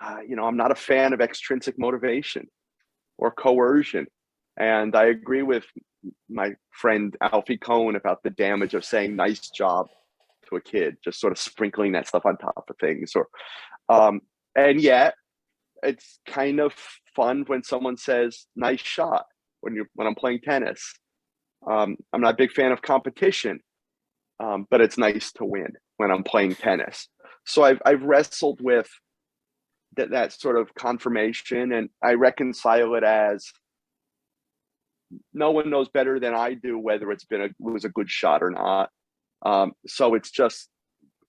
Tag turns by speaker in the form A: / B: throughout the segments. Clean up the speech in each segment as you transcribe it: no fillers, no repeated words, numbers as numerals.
A: I'm not a fan of extrinsic motivation or coercion. And I agree with my friend Alfie Cohn about the damage of saying nice job to a kid, just sort of sprinkling that stuff on top of things. Um, and yet it's kind of fun when someone says nice shot when I'm playing tennis. I'm not a big fan of competition, but it's nice to win when I'm playing tennis. So I've wrestled with that sort of confirmation, and I reconcile it as no one knows better than I do whether was a good shot or not. So it's just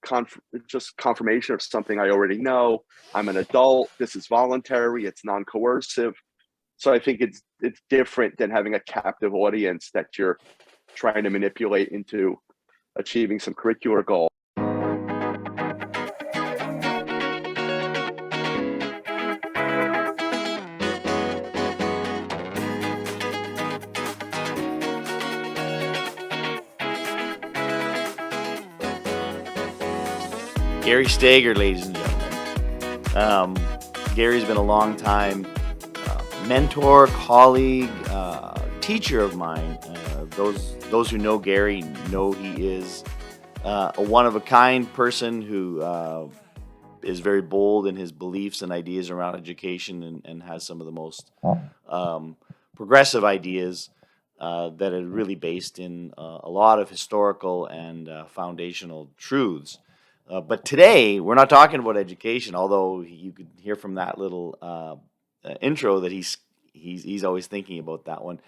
A: confirmation of something I already know. I'm an adult. This is voluntary. It's non-coercive. So I think it's different than having a captive audience that you're trying to manipulate into achieving some curricular goal.
B: Gary Stager, ladies and gentlemen. Gary's been a long time mentor, colleague, teacher of mine. Those who know Gary know he is a one-of-a-kind person who is very bold in his beliefs and ideas around education and has some of the most progressive ideas that are really based in a lot of historical and foundational truths. But today, we're not talking about education, although you could hear from that little intro that he's always thinking about that one.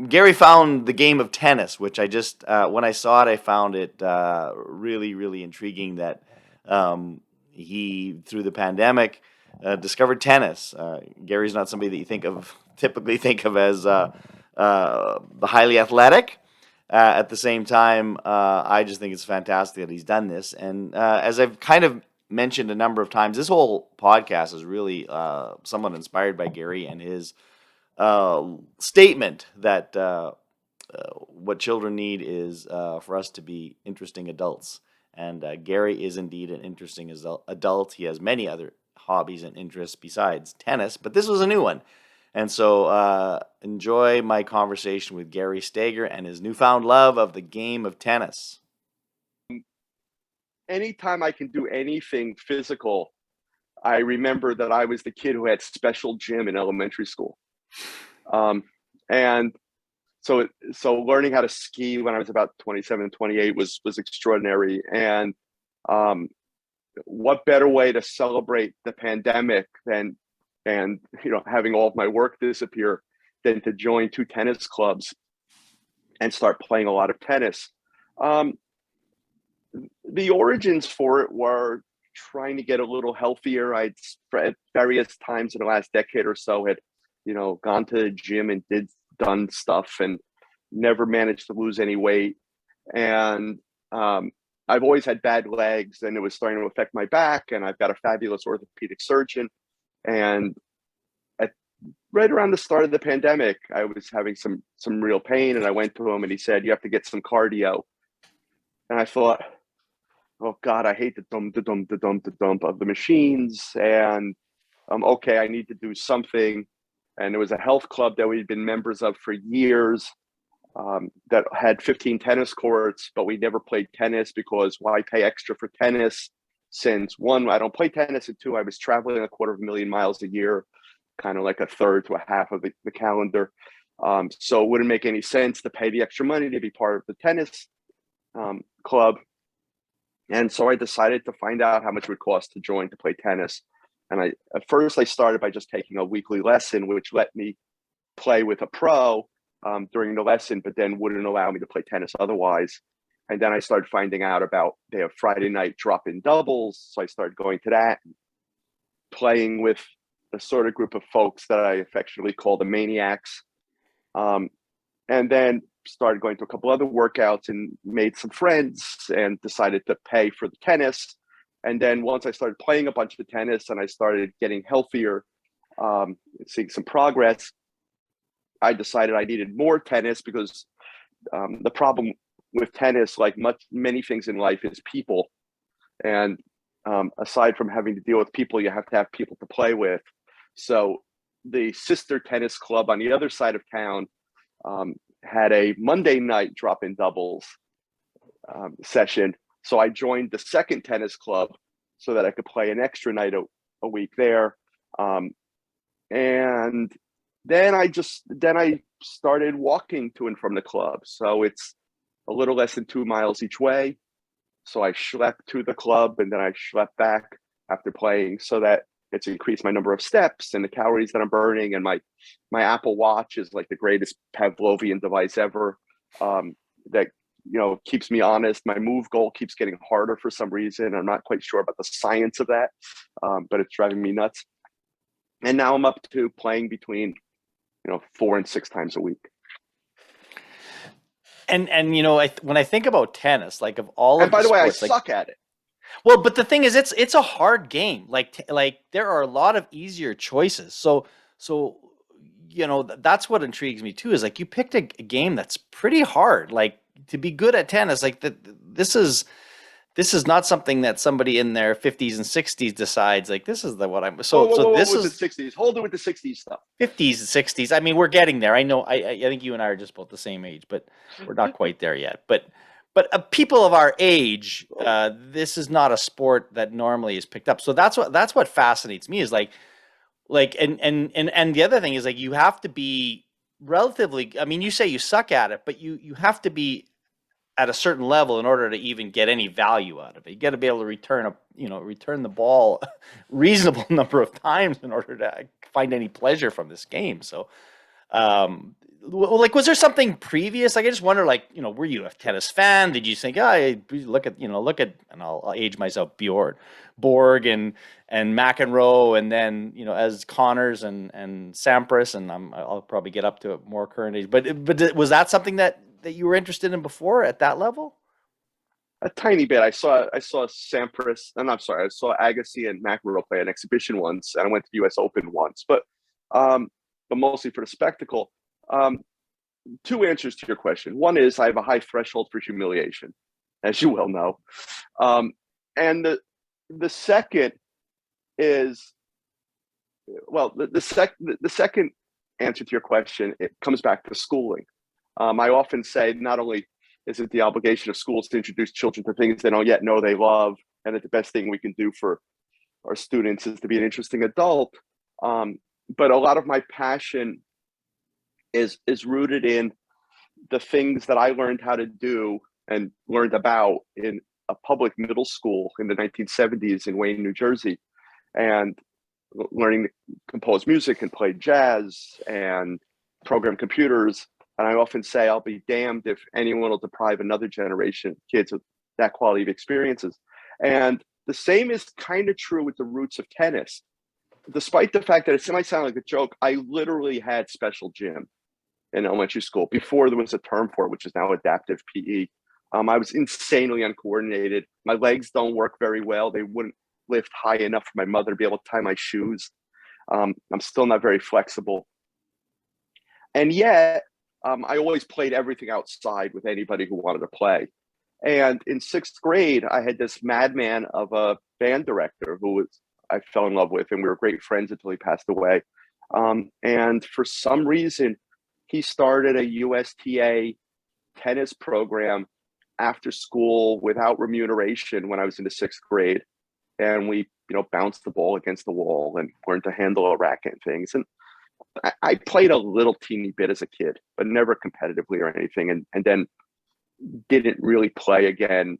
B: Gary found the game of tennis, which I just, when I saw it, I found it really, really intriguing that he, through the pandemic, discovered tennis. Gary's not somebody that you typically think of as the highly athletic. At the same time, I just think it's fantastic that he's done this. And as I've kind of mentioned a number of times, this whole podcast is really somewhat inspired by Gary and his statement that what children need is for us to be interesting adults. And Gary is indeed an interesting adult. He has many other hobbies and interests besides tennis, but this was a new one. And so enjoy my conversation with Gary Stager and his newfound love of the game of tennis.
A: Anytime I can do anything physical, I remember that I was the kid who had special gym in elementary school. And so learning how to ski when I was about 27, 28 was extraordinary. And what better way to celebrate the pandemic than having all of my work disappear than to join two tennis clubs and start playing a lot of tennis. The origins for it were trying to get a little healthier. I'd at various times in the last decade or so had, gone to the gym and done stuff and never managed to lose any weight. And I've always had bad legs, and it was starting to affect my back. And I've got a fabulous orthopedic surgeon. And right around the start of the pandemic, I was having some real pain, and I went to him, and he said, "You have to get some cardio." And I thought, "Oh God, I hate the dump of the machines." And okay, I need to do something. And there was a health club that we'd been members of for years that had 15 tennis courts, but we never played tennis because why pay extra for tennis? Since one, I don't play tennis, and two, I was traveling 250,000 miles a year, kind of like a third to a half of the calendar. So it wouldn't make any sense to pay the extra money to be part of the tennis club. And so I decided to find out how much it would cost to join to play tennis. And at first I started by just taking a weekly lesson, which let me play with a pro during the lesson, but then wouldn't allow me to play tennis otherwise. And then I started finding out about they have Friday night drop-in doubles. So I started going to that, playing with the sort of group of folks that I affectionately call the maniacs. And then started going to a couple other workouts and made some friends and decided to pay for the tennis. And then once I started playing a bunch of tennis and I started getting healthier, seeing some progress, I decided I needed more tennis because the problem with tennis, like many things in life, is people. And aside from having to deal with people, you have to have people to play with. So the sister tennis club on the other side of town had a Monday night drop-in doubles session. So I joined the second tennis club so that I could play an extra night a week there. And then I started walking to and from the club. So it's a little less than 2 miles each way. So I schlepped to the club and then I schlepped back after playing, so that it's increased my number of steps and the calories that I'm burning. And my Apple Watch is like the greatest Pavlovian device ever. That keeps me honest. My move goal keeps getting harder for some reason. I'm not quite sure about the science of that, but it's driving me nuts. And now I'm up to playing between 4 and 6 times a week.
B: And when I think about tennis, like of all
A: And
B: of
A: by the way, I
B: sports,
A: suck at it.
B: well, but the thing is, it's a hard game. Like there are a lot of easier choices. So that's what intrigues me too. Is like you picked a game that's pretty hard. Like to be good at tennis, like this is not something that somebody in their 50s and 60s decides like this is what I'm. So this is
A: the 60s. Hold it with the 60s stuff.
B: 50s and 60s. I mean, we're getting there. I know. I think you and I are just about the same age, but we're not quite there yet. But people of our age, this is not a sport that normally is picked up. So that's what fascinates me is like and the other thing is like you have to be relatively. I mean, you say you suck at it, but you have to be at a certain level in order to even get any value out of it. You got to be able to return the ball reasonable number of times in order to find any pleasure from this game. So, like, was there something previous? Like, I just wonder, like, were you a tennis fan? Did you think, look at, and I'll age myself, Borg and McEnroe, and then, as Connors and Sampras, and I'll probably get up to a more current age. But was that something that you were interested in before at that level?
A: A tiny bit. I saw Sampras, and I'm sorry, I saw Agassi and McEnroe play an exhibition once, and I went to the U.S. Open once, but mostly for the spectacle. 2 answers to your question. One is I have a high threshold for humiliation, as you well know, and the second is, well, the second answer to your question, it comes back to schooling. I often say not only is it the obligation of schools to introduce children to things they don't yet know they love, and that the best thing we can do for our students is to be an interesting adult, but a lot of my passion is rooted in the things that I learned how to do and learned about in a public middle school in the 1970s in Wayne, New Jersey, and learning to compose music and play jazz and program computers. And I often say, I'll be damned if anyone will deprive another generation of kids of that quality of experiences. And the same is kind of true with the roots of tennis. Despite the fact that it might sound like a joke, I literally had special gym in elementary school before there was a term for it, which is now adaptive PE. I was insanely uncoordinated. My legs don't work very well. They wouldn't lift high enough for my mother to be able to tie my shoes. I'm still not very flexible. And yet, I always played everything outside with anybody who wanted to play. And in 6th grade, I had this madman of a band director who I fell in love with, and we were great friends until he passed away. And for some reason, he started a USTA tennis program after school without remuneration when I was in the 6th grade. And we, bounced the ball against the wall and learned to handle a racket and things. And I played a little teeny bit as a kid, but never competitively or anything. And then didn't really play again.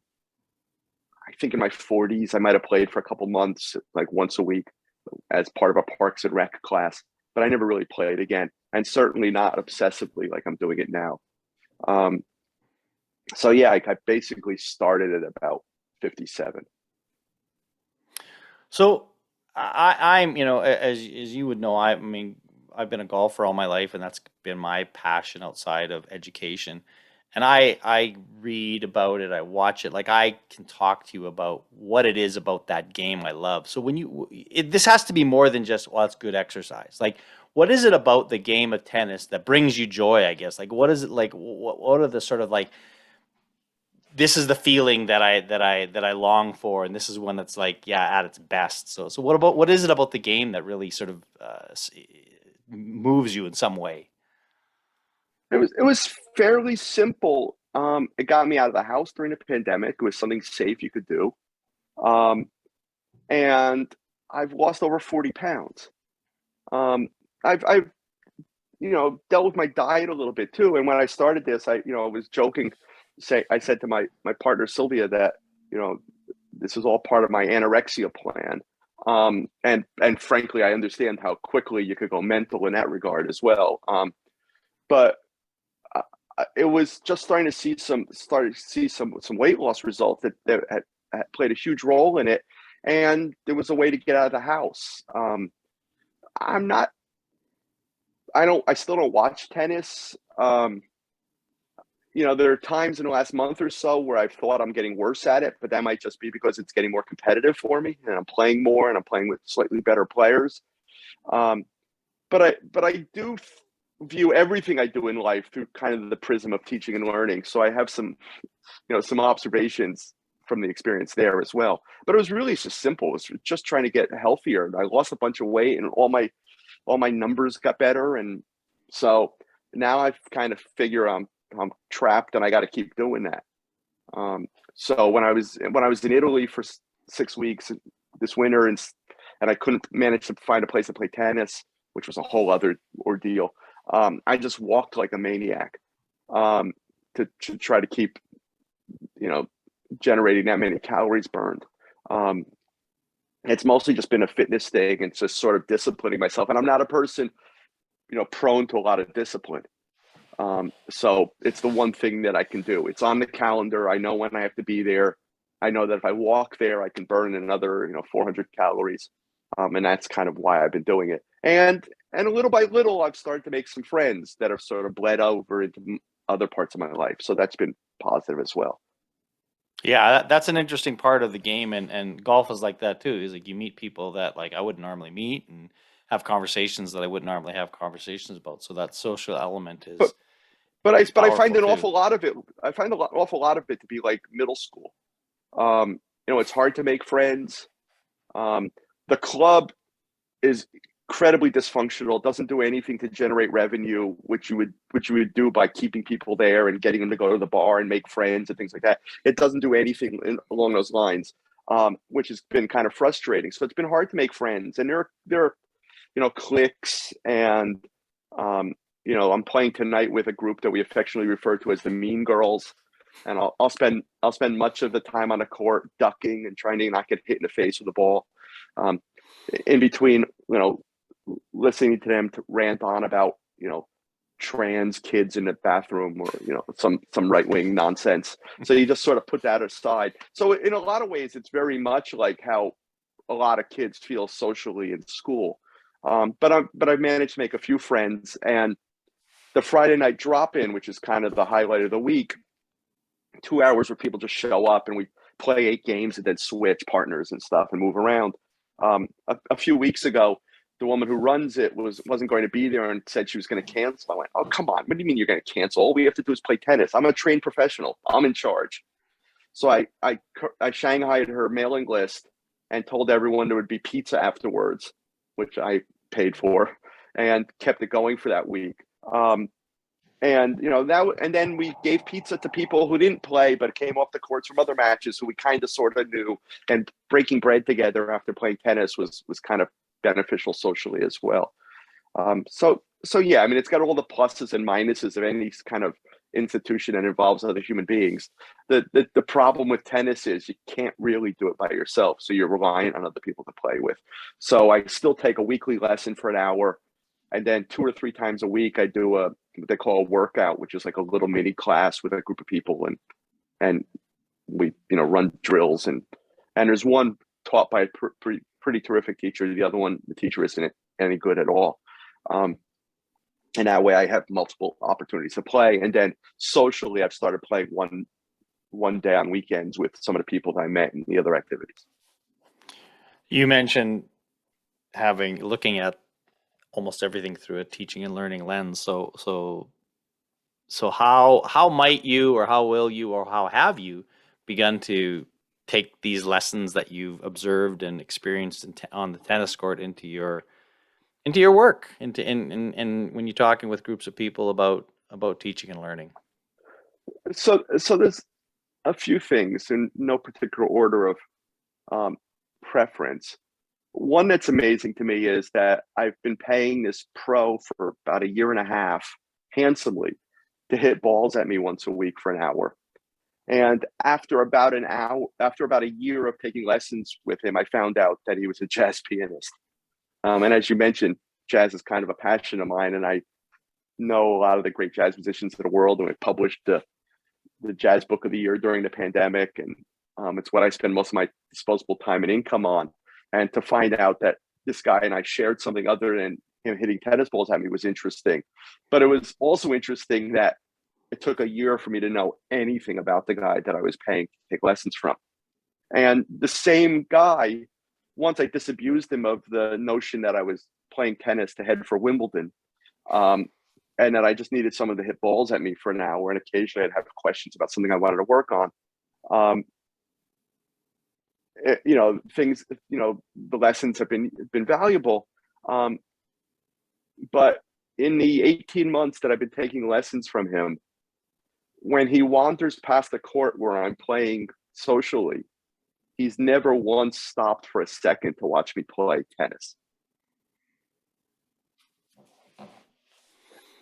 A: I think in my 40s, I might have played for a couple months, like once a week as part of a Parks and Rec class, but I never really played again. And certainly not obsessively like I'm doing it now. So yeah, I basically started at about 57.
B: So I'm, as you would know, I mean, I've been a golfer all my life, and that's been my passion outside of education. And I read about it, I watch it. Like I can talk to you about what it is about that game I love. So when this has to be more than just, well, it's good exercise. Like, what is it about the game of tennis that brings you joy? I guess. Like, what is it like? What are the sort of like
C: this is the feeling that I long for, and this is when it's like, yeah, at its best. So what is it about the game that really sort of moves you in some way?
A: It was fairly simple. It got me out of the house during the pandemic. It was something safe you could do. Um, and I've lost over 40 pounds. Um, I've dealt with my diet a little bit too. And when I started this, I was joking. I said to my partner Sylvia that you know this is all part of my anorexia plan. And frankly, I understand how quickly you could go mental in that regard as well. But it was just started to see some weight loss results that had played a huge role in it, and there was a way to get out of the house. I'm not. I still don't watch tennis. There are times in the last month or so where I've thought I'm getting worse at it, but that might just be because it's getting more competitive for me, and I'm playing more, and I'm playing with slightly better players. Um, but I do view everything I do in life through kind of the prism of teaching and learning. So I have some observations from the experience there as well. But it was really just simple. It was just trying to get healthier. I lost a bunch of weight, and all my numbers got better, and so now I kind of figure I'm trapped, and I got to keep doing that. So when I was in Italy for 6 weeks this winter, and I couldn't manage to find a place to play tennis, which was a whole other ordeal. I just walked like a maniac, um, to try to keep you know generating that many calories burned. Um, it's mostly just been a fitness thing and just sort of disciplining myself. And I'm not a person prone to a lot of discipline. So it's the one thing that I can do. It's on the calendar. I know when I have to be there. I know that if I walk there, I can burn another 400 calories, and that's kind of why I've been doing it. And little by little, I've started to make some friends that have sort of bled over into other parts of my life. So that's been positive as well.
C: Yeah, that's an interesting part of the game, and golf is like that too. Is like you meet people that like I wouldn't normally meet, and have conversations that I wouldn't normally have conversations about. So that social element
A: But
C: is
A: but I find
C: powerful
A: an
C: too.
A: awful lot of it. I find awful lot of it to be like middle school. It's hard to make friends. Um, the club is incredibly dysfunctional. It doesn't do anything to generate revenue, which you would do by keeping people there and getting them to go to the bar and make friends and things like that. It doesn't do anything along those lines, which has been kind of frustrating. So it's been hard to make friends, and there are cliques, and I'm playing tonight with a group that we affectionately refer to as the Mean Girls, and I'll spend much of the time on the court ducking and trying to not get hit in the face with the ball. Um, in between, listening to them to rant on about trans kids in the bathroom, or some right wing nonsense. So you just sort of put that aside. So in a lot of ways, it's very much like how a lot of kids feel socially in school. I've managed to make a few friends, and the Friday night drop in, which is kind of the highlight of the week, 2 hours where people just show up and we play 8 games and then switch partners and stuff and move around. A few weeks ago, the woman who runs it wasn't going to be there and said she was going to cancel. I went, "Oh, come on! What do you mean you're going to cancel? All we have to do is play tennis. I'm a trained professional. I'm in charge." So I shanghaied her mailing list and told everyone there would be pizza afterwards, which I paid for, and kept it going for that week. And then we gave pizza to people who didn't play but came off the courts from other matches who we kind of sort of knew, and breaking bread together after playing tennis was kind of beneficial socially as well. So yeah, I mean, it's got all the pluses and minuses of any kind of institution that involves other human beings. The problem with tennis is you can't really do it by yourself, so you're relying on other people to play with. So I still take a weekly lesson for an hour, and then 2 or 3 times a week I do what they call a workout, which is like a little mini class with a group of people, and we run drills, and there's one taught by a pretty terrific teacher. The other one, the teacher isn't any good at all. Um, and that way I have multiple opportunities to play. And then socially, I've started playing one day on weekends with some of the people that I met in the other activities.
C: You mentioned looking at almost everything through a teaching and learning lens. So So how might you, or how will you, or how have you begun to take these lessons that you've observed and experienced on the tennis court into your work, into in when you're talking with groups of people about teaching and learning?
A: So there's a few things in no particular order of um, preference. One that's amazing to me is that I've been paying this pro for about a year and a half handsomely to hit balls at me once a week for an hour. And after about a year of taking lessons with him, I found out that he was a jazz pianist. And as you mentioned, jazz is kind of a passion of mine, and I know a lot of the great jazz musicians in the world, and we published the jazz book of the year during the pandemic, and it's what I spend most of my disposable time and income on. And to find out that this guy and I shared something other than him hitting tennis balls at me was interesting. But it was also interesting that it took a year for me to know anything about the guy that I was paying to take lessons from. And the same guy, once I disabused him of the notion that I was playing tennis to head for Wimbledon, um, and that I just needed someone to hit balls at me for an hour, and occasionally I'd have questions about something I wanted to work on. Um, things, the lessons have been valuable. Um, but in the 18 months that I've been taking lessons from him, when he wanders past the court where I'm playing socially, he's never once stopped for a second to watch me play tennis.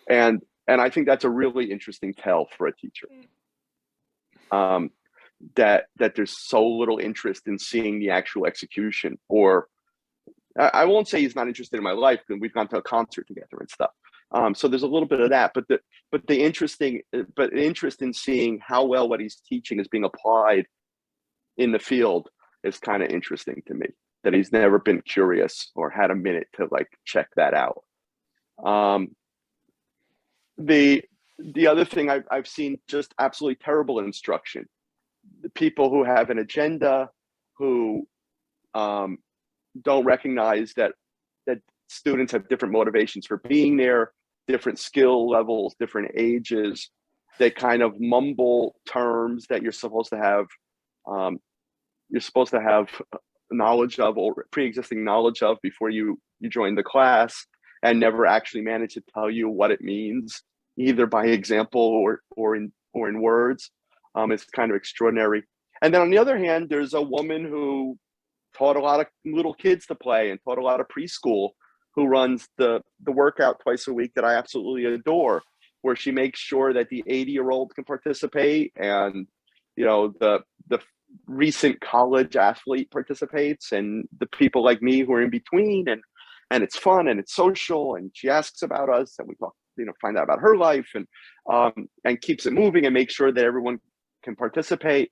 A: And I think that's a really interesting tell for a teacher. That there's so little interest in seeing the actual execution. Or I won't say he's not interested in my life, because we've gone to a concert together and stuff. So there's a little bit of that, but the interest in seeing how well what he's teaching is being applied in the field is kind of interesting to me. That he's never been curious or had a minute to like check that out. The other thing I've seen just absolutely terrible instruction. The people who have an agenda, who don't recognize that students have different motivations for being there, different skill levels, different ages. They kind of mumble terms that you're supposed to have knowledge of, or pre-existing knowledge of, before you join the class, and never actually manage to tell you what it means, either by example or in words. It's kind of extraordinary. And then on the other hand, there's a woman who taught a lot of little kids to play and taught a lot of preschool, who runs the workout twice a week that I absolutely adore, where she makes sure that the 80-year-old can participate, and the recent college athlete participates, and the people like me who are in between, and it's fun and it's social, and she asks about us, and we talk, find out about her life, and keeps it moving, and makes sure that everyone can participate,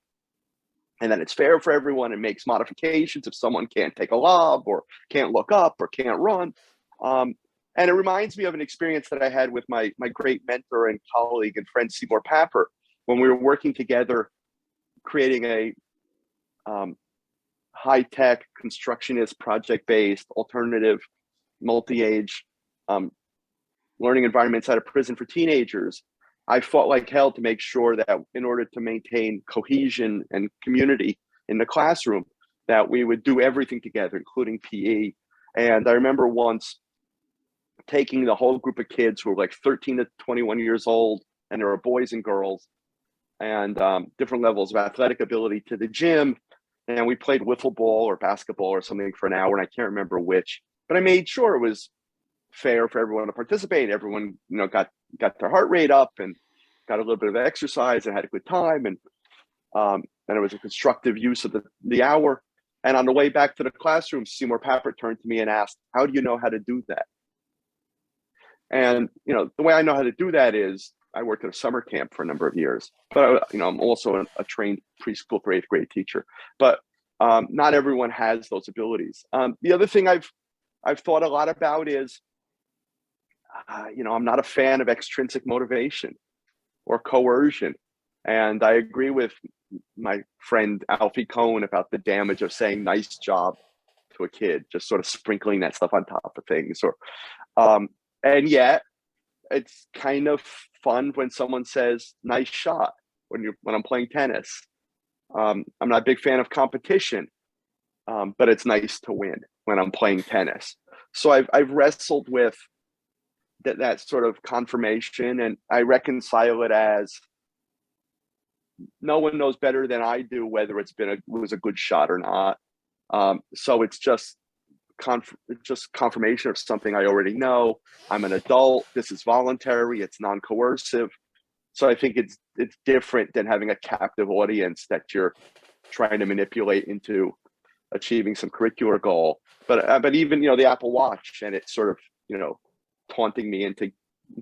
A: and then it's fair for everyone, and makes modifications if someone can't take a lob or can't look up or can't run. And it reminds me of an experience that I had with my great mentor and colleague and friend Seymour Papper, when we were working together creating a high-tech, constructionist, project-based, alternative, multi-age learning environments out of prison for teenagers. I fought like hell to make sure that in order to maintain cohesion and community in the classroom, that we would do everything together, including PE. And I remember once taking the whole group of kids who were like 13 to 21 years old, and there were boys and girls, and different levels of athletic ability, to the gym. And we played wiffle ball or basketball or something for an hour, and I can't remember which, but I made sure it was fair for everyone to participate. Everyone, got their heart rate up and got a little bit of exercise and had a good time. And it was a constructive use of the hour. And on the way back to the classroom, Seymour Papert turned to me and asked, "How do you know how to do that?" And, the way I know how to do that is I worked at a summer camp for a number of years, but I'm also a trained preschool for 8th grade teacher, but not everyone has those abilities. The other thing I've thought a lot about is, I'm not a fan of extrinsic motivation or coercion. And I agree with my friend Alfie Cohn about the damage of saying "nice job" to a kid, just sort of sprinkling that stuff on top of things. And yet, it's kind of fun when someone says nice shot when I'm playing tennis. I'm not a big fan of competition, but it's nice to win when I'm playing tennis. So I've wrestled with that sort of confirmation, and I reconcile it as no one knows better than I do whether was a good shot or not. So it's just confirmation of something I already know. I'm an adult. This is voluntary. It's non-coercive. So I think it's different than having a captive audience that you're trying to manipulate into achieving some curricular goal. But even the Apple Watch, and it's sort of taunting me into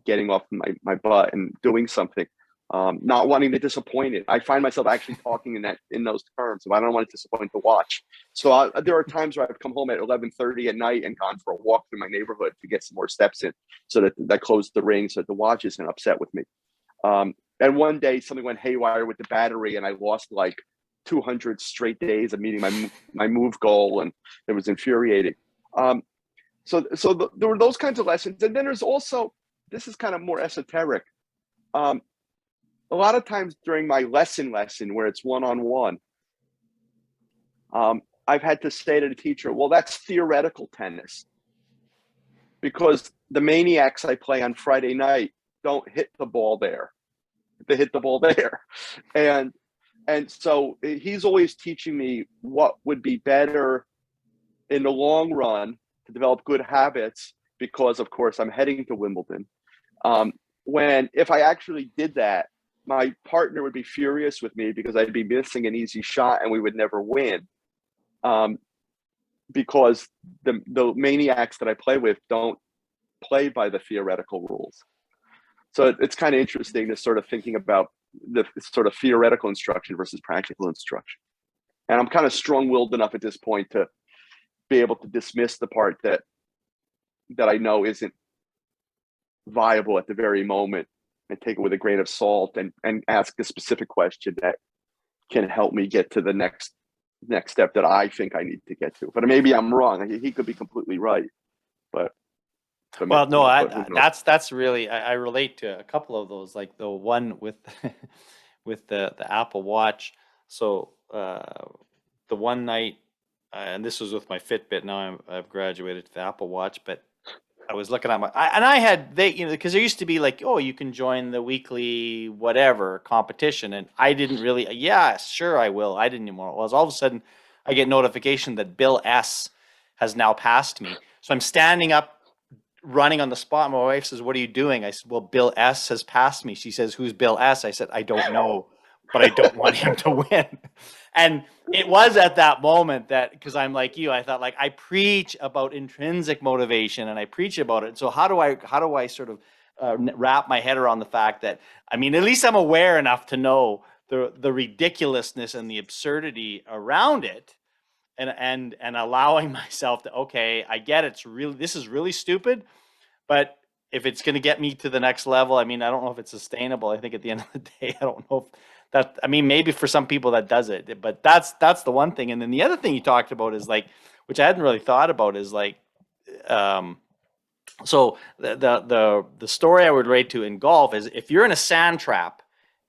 A: getting off my butt and doing something. Not wanting to disappoint it. I find myself actually talking in those terms. If I don't want to disappoint the watch. So there are times where I've come home at 11:30 at night and gone for a walk through my neighborhood to get some more steps in, so that I closed the ring so that the watch isn't upset with me. And one day something went haywire with the battery, and I lost like 200 straight days of meeting my move goal, and it was infuriating. So there were those kinds of lessons, and then there's also, this is kind of more esoteric. A lot of times during my lesson where it's one-on-one, I've had to say to the teacher, well, that's theoretical tennis, because the maniacs I play on Friday night don't hit the ball there. They hit the ball there. And so he's always teaching me what would be better in the long run to develop good habits, because of course I'm heading to Wimbledon. When if I actually did that, my partner would be furious with me because I'd be missing an easy shot and we would never win. Because the maniacs that I play with don't play by the theoretical rules. So it's kind of interesting to sort of thinking about the sort of theoretical instruction versus practical instruction. And I'm kind of strong-willed enough at this point to be able to dismiss the part that I know isn't viable at the very moment, and take it with a grain of salt, and ask a specific question that can help me get to the next step that I think I need to get to. But maybe I'm wrong. He could be completely right. But
C: well, no, that's really, I relate to a couple of those, like the one with with the Apple Watch. So the one night, and this was with my Fitbit. Now I've graduated to the Apple Watch, but I was looking at I had because there used to be like, oh, you can join the weekly whatever competition, and I didn't really. Yeah, sure, I will. I didn't anymore. Well, all of a sudden, I get notification that Bill S has now passed me. So I'm standing up, running on the spot. My wife says, "What are you doing?" I said, "Well, Bill S has passed me." She says, "Who's Bill S?" I said, "I don't know, but I don't want him to win." And it was at that moment that, because I'm like you, I thought, like, I preach about intrinsic motivation and I preach about it. So how do I sort of wrap my head around the fact that, I mean, at least I'm aware enough to know the ridiculousness and the absurdity around it, and allowing myself to, okay, I get this is really stupid, but if it's going to get me to the next level, I mean, I don't know if it's sustainable. I think at the end of the day, I don't know if that, I mean, maybe for some people that does it, but that's the one thing. And then the other thing you talked about is like, which I hadn't really thought about, is like, so the story I would relate to in golf is, if you're in a sand trap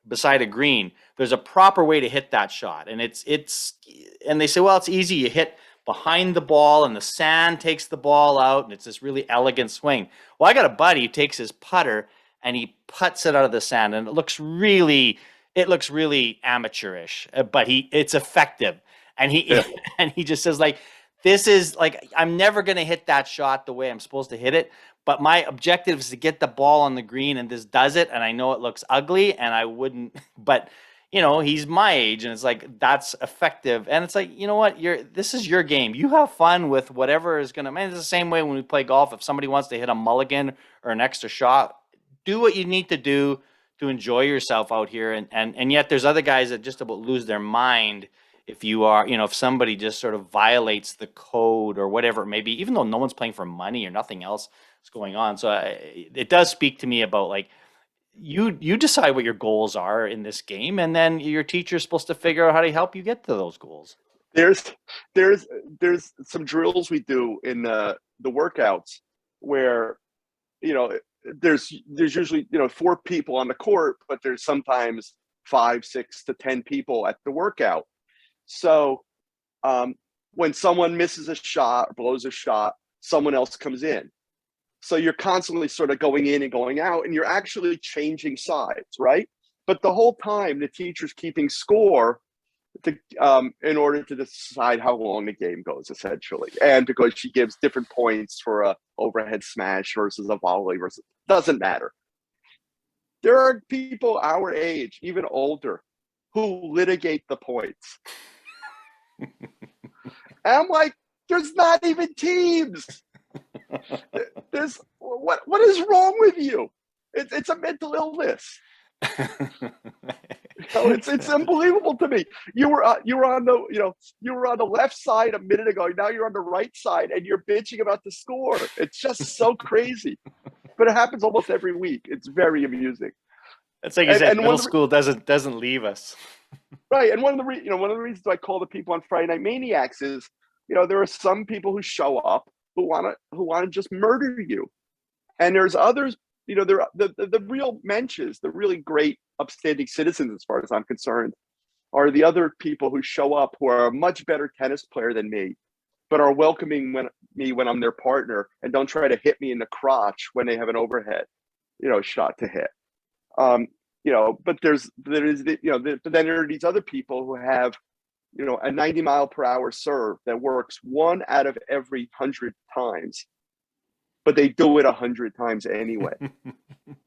C: beside a green, there's a proper way to hit that shot. And and they say, well, it's easy. You hit behind the ball and the sand takes the ball out, and it's this really elegant swing. Well, I got a buddy who takes his putter and he puts it out of the sand, and it looks really amateurish, but it's effective. And and he just says, like, this is like, I'm never going to hit that shot the way I'm supposed to hit it, but my objective is to get the ball on the green, and this does it. And I know it looks ugly, and I wouldn't, but he's my age, and it's like, that's effective. And it's like, you know what, this is your game. You have fun with whatever is gonna, man, it's the same way when we play golf. If somebody wants to hit a mulligan or an extra shot, do what you need to do to enjoy yourself out here. And yet there's other guys that just about lose their mind if you are, if somebody just sort of violates the code or whatever it may be, even though no one's playing for money or nothing else is going on. So it does speak to me about, like, you decide what your goals are in this game, and then your teacher's supposed to figure out how to help you get to those goals.
A: There's some drills we do in the workouts where, there's usually, 4 people on the court, but there's sometimes 5, 6 to 10 people at the workout. So when someone misses a shot or blows a shot, someone else comes in. So you're constantly sort of going in and going out, and you're actually changing sides, right? But the whole time, the teacher's keeping score in order to decide how long the game goes, essentially. And because she gives different points for a overhead smash versus a volley versus, doesn't matter. There are people our age, even older, who litigate the points. And I'm like, there's not even teams. There's what is wrong with you? It's a mental illness. It's unbelievable to me. You were on the left side a minute ago. Now you're on the right side, and you're bitching about the score. It's just so crazy. But it happens almost every week. It's very amusing.
C: It's like you said, middle school doesn't leave us.
A: Right, and one of the reasons I call the people on Friday Night Maniacs is, there are some people who show up who want to just murder you, and there's others. The real mensches, the really great upstanding citizens, as far as I'm concerned, are the other people who show up who are a much better tennis player than me, but are welcoming when I'm their partner and don't try to hit me in the crotch when they have an overhead, shot to hit. But then there are these other people who have, a 90-mile-per-hour serve that works 1 out of every 100 times, but they do it 100 times anyway.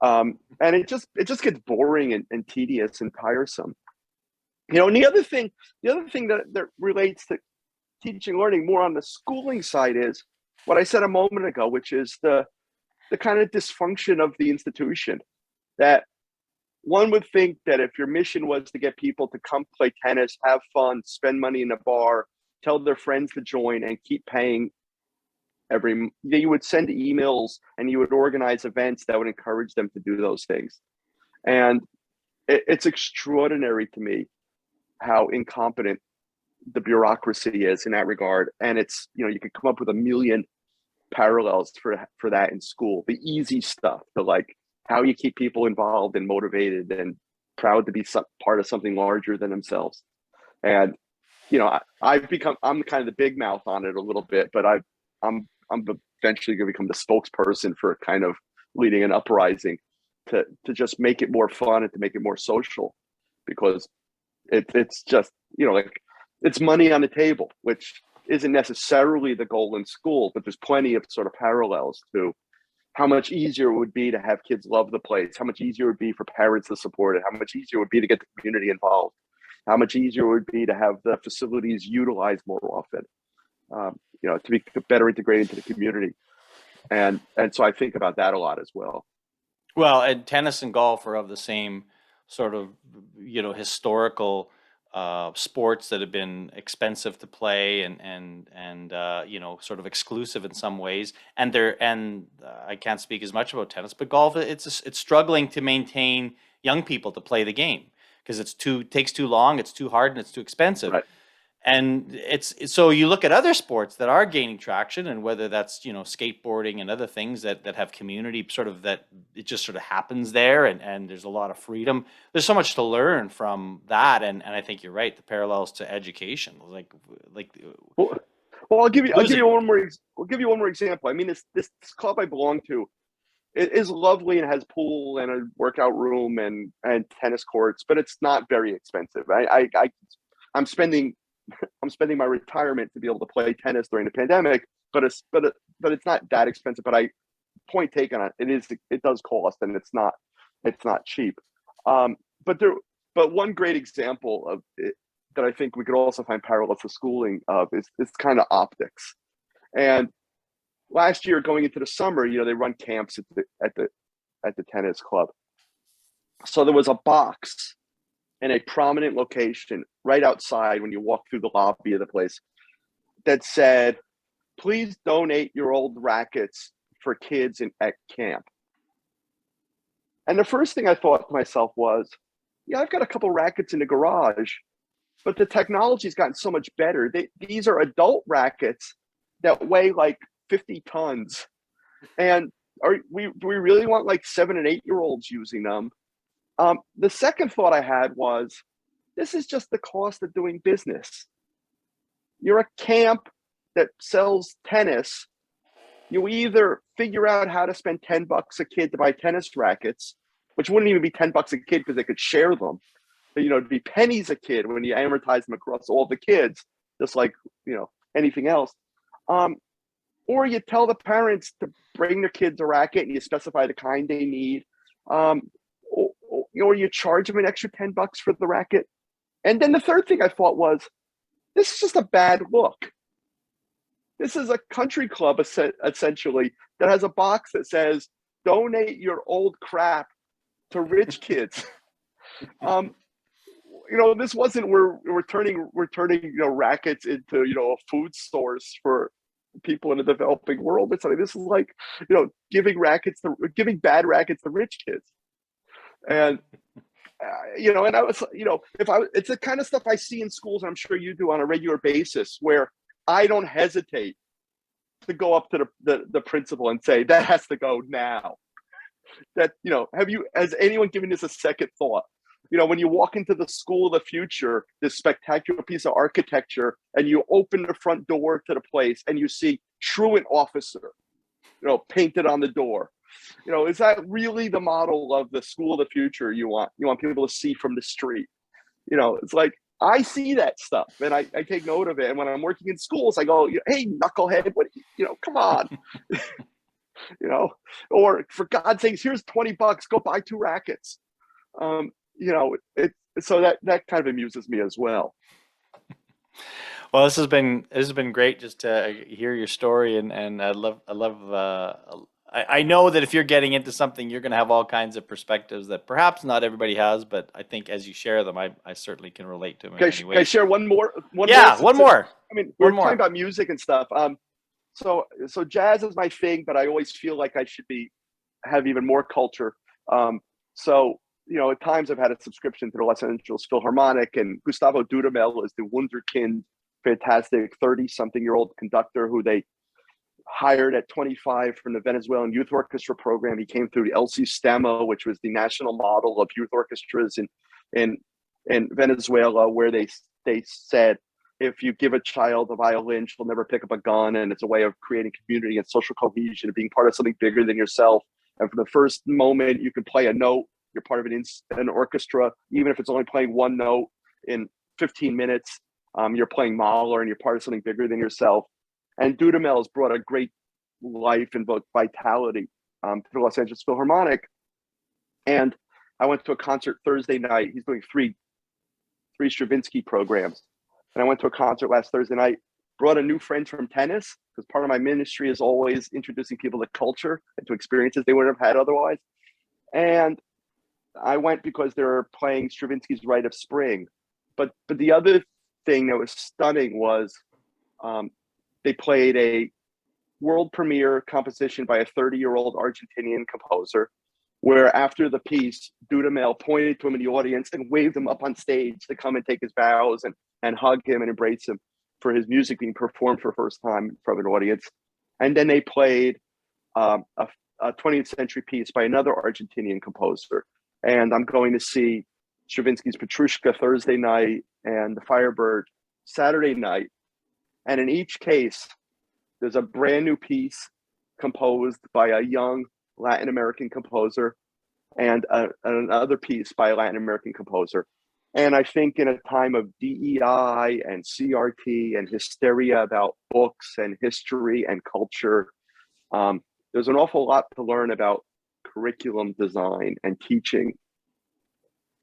A: And it just gets boring and tedious and tiresome. And the other thing that relates to teaching and learning more on the schooling side is what I said a moment ago, which is the kind of dysfunction of the institution. That one would think that if your mission was to get people to come play tennis, have fun, spend money in a bar, tell their friends to join, and keep paying you would send emails and you would organize events that would encourage them to do those things. And it's extraordinary to me how incompetent the bureaucracy is in that regard. And it's, you could come up with a million parallels for that in school. The easy stuff, like how you keep people involved and motivated and proud to be part of something larger than themselves. And, I'm kind of the big mouth on it a little bit, but I'm eventually going to become the spokesperson for kind of leading an uprising to just make it more fun and to make it more social, because it's just, it's money on the table, which isn't necessarily the goal in school, but there's plenty of sort of parallels to how much easier it would be to have kids love the place, how much easier it would be for parents to support it, how much easier it would be to get the community involved, how much easier it would be to have the facilities utilized more often. To be better integrated into the community. And so I think about that a lot as well.
C: Well, and tennis and golf are of the same sort of, historical sports that have been expensive to play and sort of exclusive in some ways. And I can't speak as much about tennis, but golf, it's struggling to maintain young people to play the game because it takes too long, it's too hard, and it's too expensive.
A: Right.
C: And so you look at other sports that are gaining traction, and whether that's, skateboarding and other things that have community sort of, that it just sort of happens there, and there's a lot of freedom. There's so much to learn from that. And I think you're right. The parallels to education, like,
A: well, I'll give you one more example. I mean, this club I belong to, it is lovely and has pool and a workout room and tennis courts, but it's not very expensive. I'm spending my retirement to be able to play tennis during the pandemic, but it's not that expensive. But point taken on it does cost, and it's not cheap. But one great example of it that I think we could also find parallels to schooling of is kind of optics. And last year, going into the summer, they run camps at the tennis club. So there was a box in a prominent location right outside when you walk through the lobby of the place that said, "Please donate your old rackets for kids at camp." And the first thing I thought to myself was, yeah, I've got a couple rackets in the garage, but the technology's gotten so much better. These are adult rackets that weigh like 50 tons. And we really want like 7 and 8 year olds using them? The second thought I had was, this is just the cost of doing business. You're a camp that sells tennis. You either figure out how to spend $10 a kid to buy tennis rackets, which wouldn't even be $10 a kid because they could share them. But, it'd be pennies a kid when you amortize them across all the kids, just like, anything else. Or you tell the parents to bring their kids a racket and you specify the kind they need. Or you charge them an extra $10 for the racket. And then the third thing I thought was, this is just a bad look. This is a country club essentially that has a box that says, donate your old crap to rich kids. This wasn't we're turning rackets into food stores for people in the developing world. It's like, this is like giving bad rackets to rich kids. And and I was, it's the kind of stuff I see in schools, and I'm sure you do on a regular basis, where I don't hesitate to go up to the principal and say, that has to go now. That, has anyone given this a second thought? When you walk into the school of the future, this spectacular piece of architecture, and you open the front door to the place and you see truant officer, painted on the door. Is that really the model of the school of the future you want? You want people to see from the street? It's like, I see that stuff and I take note of it. And when I'm working in schools, I go, hey, knucklehead, come on. Or for God's sakes, here's $20, go buy 2 rackets. So that kind of amuses me as well.
C: Well, this has been great just to hear your story, and I know that if you're getting into something, you're going to have all kinds of perspectives that perhaps not everybody has, but I think as you share them, I certainly can relate to them.
A: Can I share one more?
C: One
A: more.
C: More.
A: I mean, we're talking about music and stuff. So jazz is my thing, but I always feel like I should have even more culture. At times I've had a subscription to the Los Angeles Philharmonic, and Gustavo Dudamel is the wunderkind, fantastic 30-something-year-old conductor who they hired at 25 from the Venezuelan Youth Orchestra program. He came through the El Sistema, which was the national model of youth orchestras in Venezuela, where they said, if you give a child a violin, she'll never pick up a gun, and it's a way of creating community and social cohesion and being part of something bigger than yourself. And from the first moment you can play a note, you're part of an orchestra, even if it's only playing one note in 15 minutes. You're playing Mahler and you're part of something bigger than yourself. And Dudamel has brought a great life and both vitality to the Los Angeles Philharmonic. And I went to a concert Thursday night. He's doing three Stravinsky programs. And I went to a concert last Thursday night, brought a new friend from tennis, because part of my ministry is always introducing people to culture and to experiences they wouldn't have had otherwise. And I went because they were playing Stravinsky's Rite of Spring. But the other thing that was stunning was they played a world premiere composition by a 30-year-old Argentinian composer, where after the piece, Dudamel pointed to him in the audience and waved him up on stage to come and take his bows and hug him and embrace him for his music being performed for the first time from an audience. And then they played a 20th century piece by another Argentinian composer. And I'm going to see Stravinsky's Petrushka Thursday night and the Firebird Saturday night. And in each case, there's a brand new piece composed by a young Latin American composer and another piece by a Latin American composer. And I think in a time of DEI and CRT and hysteria about books and history and culture, there's an awful lot to learn about curriculum design and teaching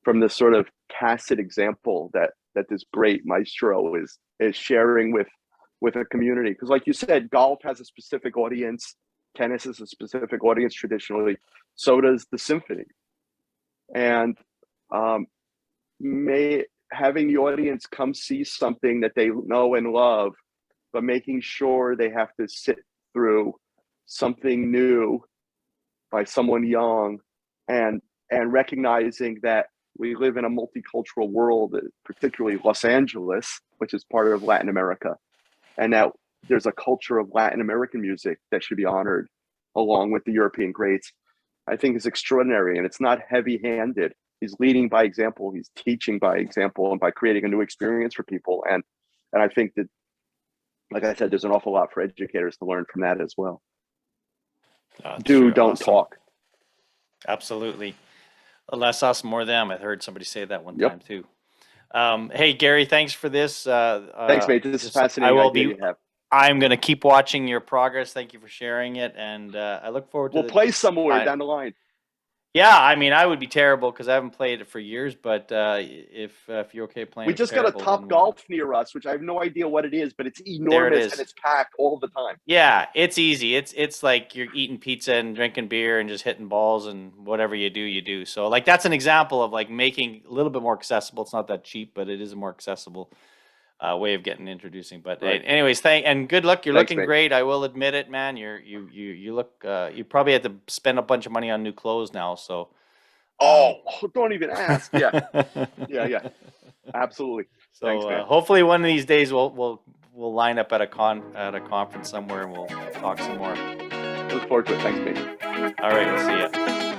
A: from this sort of tacit example that this great maestro is sharing with a community. Because like you said, golf has a specific audience, tennis is a specific audience traditionally, so does the symphony. And having the audience come see something that they know and love, but making sure they have to sit through something new by someone young, and recognizing that we live in a multicultural world, particularly Los Angeles, which is part of Latin America, and that there's a culture of Latin American music that should be honored. along with the European greats, I think is extraordinary. And it's not heavy-handed. He's leading by example. He's teaching by example and by creating a new experience for people. And I think that, like I said, there's an awful lot for educators to learn from that as well. Don't
C: awesome.
A: talk.
C: Absolutely. Less us, more them. I heard somebody say that one
A: Yep.
C: time too. Hey Gary, thanks for this.
A: Thanks, mate. This is fascinating.
C: I'm going to keep watching your progress. Thank you for sharing it, and I look forward to.
A: We'll play somewhere down the line.
C: Yeah, I mean, I would be terrible because I haven't played it for years. But if you're okay playing,
A: we just got a Top Golf near us, which I have no idea what it is, but it's enormous and it's packed all the time.
C: Yeah, it's easy. It's like you're eating pizza and drinking beer and just hitting balls and whatever you do, you do. So like that's an example of like making a little bit more accessible. It's not that cheap, but it is a more accessible way of introducing. But
A: right.
C: anyways, and good luck. You're looking great. I will admit it, man. You look. You probably had to spend a bunch of money on new clothes now. So.
A: Don't even ask. Yeah, yeah, absolutely.
C: So
A: thanks, man.
C: Hopefully one of these days we'll line up at a conference somewhere and we'll talk some more.
A: Look forward to it. Thanks, mate.
C: All right, we'll see you.